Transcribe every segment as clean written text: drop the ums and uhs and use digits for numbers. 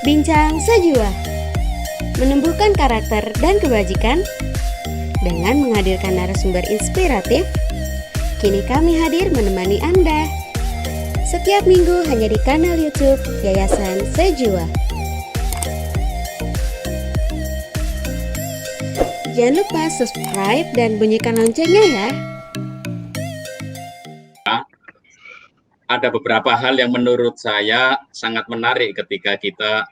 Bincang Sejiwa, menumbuhkan karakter dan kebajikan dengan menghadirkan narasumber inspiratif. Kini kami hadir menemani Anda setiap minggu hanya di kanal YouTube Yayasan Sejiwa. Jangan lupa subscribe dan bunyikan loncengnya ya. Ada beberapa hal yang menurut saya sangat menarik ketika kita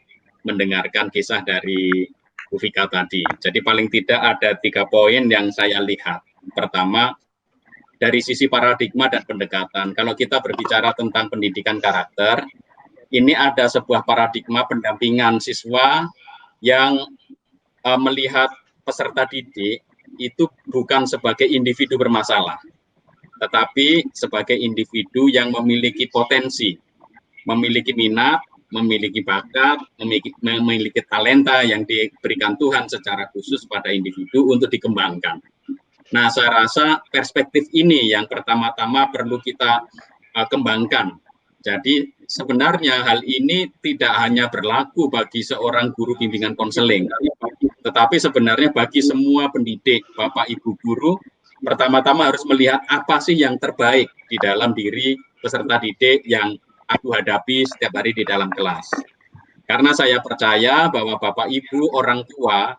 mendengarkan kisah dari Bu Vika tadi. Jadi paling tidak ada 3 poin yang saya lihat. Pertama, dari sisi paradigma dan pendekatan. Kalau kita berbicara tentang pendidikan karakter, ini ada sebuah paradigma pendampingan siswa yang melihat peserta didik itu bukan sebagai individu bermasalah, tetapi sebagai individu yang memiliki potensi, memiliki minat, memiliki bakat, memiliki talenta yang diberikan Tuhan secara khusus pada individu untuk dikembangkan. Nah, saya rasa perspektif ini yang pertama-tama perlu kita kembangkan. Jadi sebenarnya hal ini tidak hanya berlaku bagi seorang guru bimbingan konseling, tetapi sebenarnya bagi semua pendidik, Bapak Ibu guru, pertama-tama harus melihat apa sih yang terbaik di dalam diri peserta didik yang aku hadapi setiap hari di dalam kelas. Karena saya percaya bahwa Bapak Ibu orang tua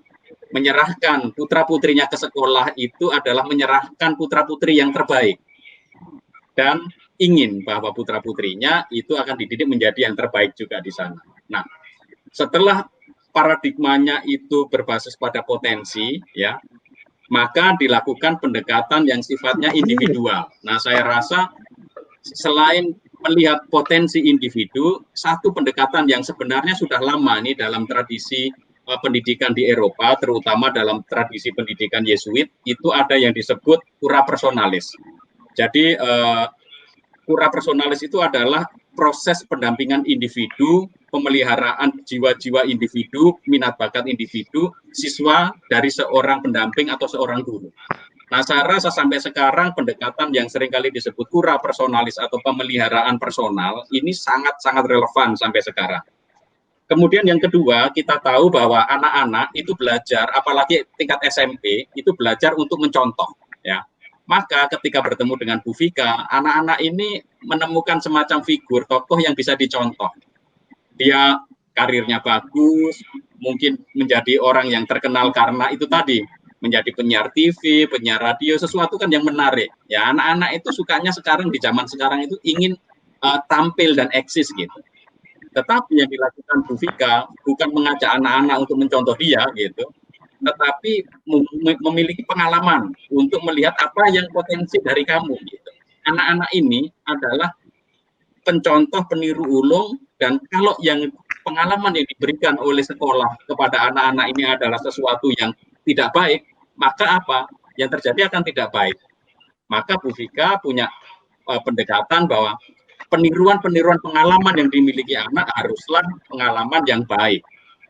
menyerahkan putra-putrinya ke sekolah itu adalah menyerahkan putra-putri yang terbaik. Dan ingin bahwa putra-putrinya itu akan dididik menjadi yang terbaik juga di sana. Nah, setelah paradigmanya itu berbasis pada potensi, ya, maka dilakukan pendekatan yang sifatnya individual. Nah, saya rasa selain melihat potensi individu, satu pendekatan yang sebenarnya sudah lama nih dalam tradisi pendidikan di Eropa, terutama dalam tradisi pendidikan Yesuit, itu ada yang disebut cura personalis. Jadi cura personalis itu adalah proses pendampingan individu, pemeliharaan jiwa-jiwa individu, minat bakat individu, siswa dari seorang pendamping atau seorang guru. Nah, saya rasa sampai sekarang pendekatan yang seringkali disebut cura personalis atau pemeliharaan personal ini sangat-sangat relevan sampai sekarang. Kemudian yang kedua, kita tahu bahwa anak-anak itu belajar, apalagi tingkat SMP, itu belajar untuk mencontoh, ya. Maka ketika bertemu dengan Bu Vika, anak-anak ini menemukan semacam figur tokoh yang bisa dicontoh. Dia karirnya bagus, mungkin menjadi orang yang terkenal karena itu tadi, menjadi penyiar TV, penyiar radio, sesuatu kan yang menarik. Ya, anak-anak itu sukanya sekarang di zaman sekarang itu ingin tampil dan eksis gitu. Tetapi yang dilakukan Bu Vika bukan mengajak anak-anak untuk mencontoh dia gitu, tetapi memiliki pengalaman untuk melihat apa yang potensi dari kamu gitu. Anak-anak ini adalah pencontoh peniru ulung, dan kalau yang pengalaman yang diberikan oleh sekolah kepada anak-anak ini adalah sesuatu yang tidak baik, maka apa yang terjadi akan tidak baik. Maka Bu Vika punya pendekatan bahwa peniruan-peniruan pengalaman yang dimiliki anak haruslah pengalaman yang baik.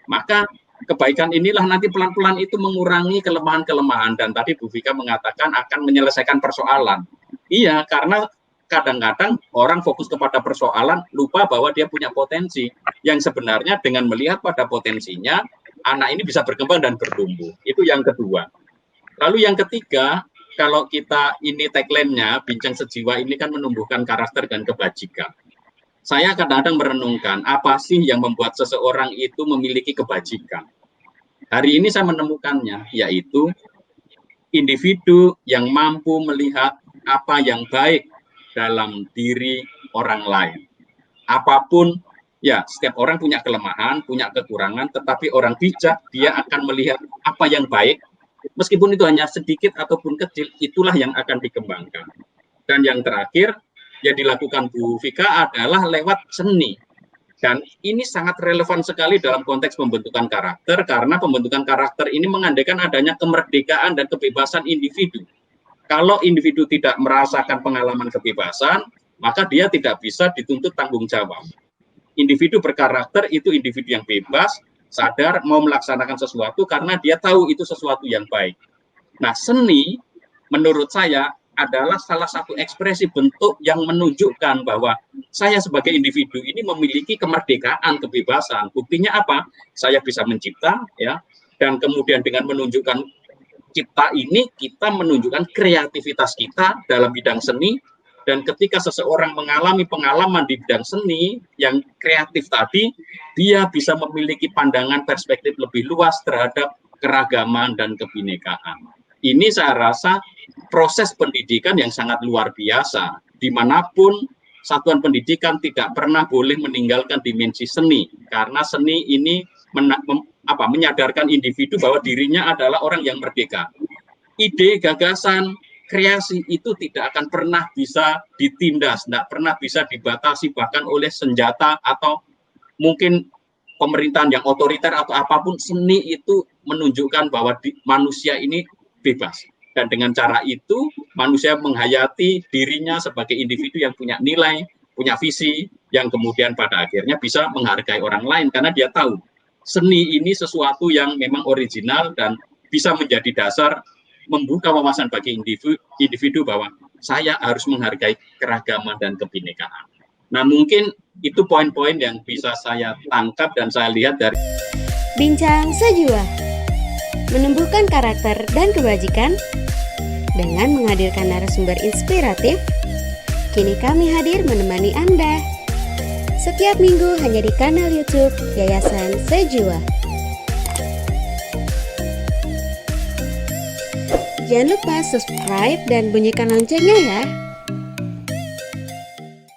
Maka kebaikan inilah nanti pelan-pelan itu mengurangi kelemahan-kelemahan, dan tadi Bu Vika mengatakan akan menyelesaikan persoalan. Iya, karena kadang-kadang orang fokus kepada persoalan, lupa bahwa dia punya potensi yang sebenarnya dengan melihat pada potensinya, anak ini bisa berkembang dan bertumbuh. Itu yang kedua. Lalu yang ketiga, kalau kita ini tagline-nya, Bincang Sejiwa ini kan menumbuhkan karakter dan kebajikan. Saya kadang-kadang merenungkan apa sih yang membuat seseorang itu memiliki kebajikan. Hari ini saya menemukannya, yaitu individu yang mampu melihat apa yang baik dalam diri orang lain. Apapun, ya setiap orang punya kelemahan, punya kekurangan, tetapi orang bijak, dia akan melihat apa yang baik, meskipun itu hanya sedikit ataupun kecil, itulah yang akan dikembangkan. Dan yang terakhir, yang dilakukan Bu Vika adalah lewat seni. Dan ini sangat relevan sekali dalam konteks pembentukan karakter, karena pembentukan karakter ini mengandaikan adanya kemerdekaan dan kebebasan individu. Kalau individu tidak merasakan pengalaman kebebasan, maka dia tidak bisa dituntut tanggung jawab. Individu berkarakter itu individu yang bebas, sadar mau melaksanakan sesuatu karena dia tahu itu sesuatu yang baik. Nah, seni menurut saya adalah salah satu ekspresi bentuk yang menunjukkan bahwa saya sebagai individu ini memiliki kemerdekaan, kebebasan. Buktinya apa? Saya bisa mencipta, ya, dan kemudian dengan menunjukkan cipta ini kita menunjukkan kreativitas kita dalam bidang seni. Dan ketika seseorang mengalami pengalaman di bidang seni yang kreatif tadi, dia bisa memiliki pandangan perspektif lebih luas terhadap keragaman dan kebinekaan. Ini saya rasa proses pendidikan yang sangat luar biasa. Dimanapun satuan pendidikan tidak pernah boleh meninggalkan dimensi seni, karena seni ini menyadarkan individu bahwa dirinya adalah orang yang merdeka. Ide, gagasan, kreasi itu tidak akan pernah bisa ditindas, tidak pernah bisa dibatasi bahkan oleh senjata atau mungkin pemerintahan yang otoriter atau apapun. Seni itu menunjukkan bahwa manusia ini bebas. Dan dengan cara itu manusia menghayati dirinya sebagai individu yang punya nilai, punya visi, yang kemudian pada akhirnya bisa menghargai orang lain karena dia tahu seni ini sesuatu yang memang original dan bisa menjadi dasar membuka wawasan bagi individu bahwa saya harus menghargai keragaman dan kebinekaan. Nah, mungkin itu poin-poin yang bisa saya tangkap dan saya lihat dari Bincang Sejua, menumbuhkan karakter dan kebajikan dengan menghadirkan narasumber inspiratif. Kini kami hadir menemani Anda setiap minggu hanya di kanal YouTube Yayasan Sejua. Jangan lupa subscribe dan bunyikan loncengnya ya.